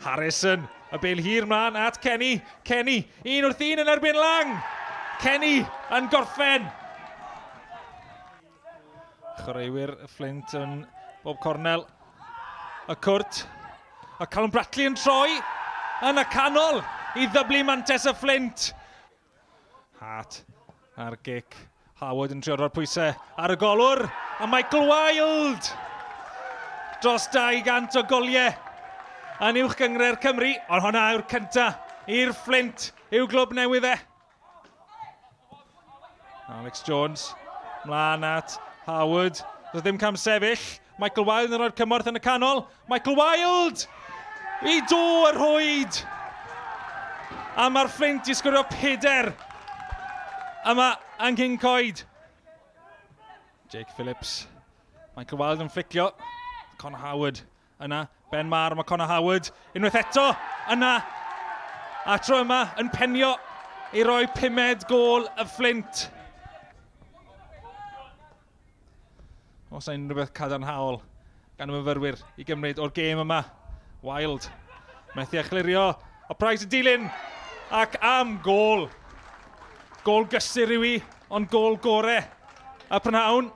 Harrison, y bel hir mlaen at Kenny. Kenny, 1 wrth 1 yn erbyn Lang. Kenny yn gorffen. Chwaraewyr Fflint yn bob cornel. Y cwrt. A Callum Bratley yn troi yn y canol i ddyblu mantes y Fflint. Hart ar gic. Howard yn trio roi'r pwysau ar y golwr. A Michael Wild dros 200 o goliau yn uwch gyngre'r Cymru. Ond hwnna yw'r cyntaf i'r Fflint i'w glwb newydd e. Alex Jones mlaen at Howard. Does ddim cam sefyll. Michael Wild yn rhoi'r cymorth yn y canol. Michael Wild i do yr hwyd. A mae'r Fflint i sgorio 4. Yma Anghin Coed. Jake Phillips. Michael Wild yn flicio. Conor Howard yna. Ben Mar, mae Conor Howard unwaith eto yna. A tro yma yn penio i roi 5 gôl y Fflint. Os yna unrhyw cadarnhaol gan y myfyrwyr i gymryd o'r gêm yma. Wild. Methu achlirio. O Price y dilyn. Ac am gôl. Gôl gysur yw i, ond gôl gore y prynhawn.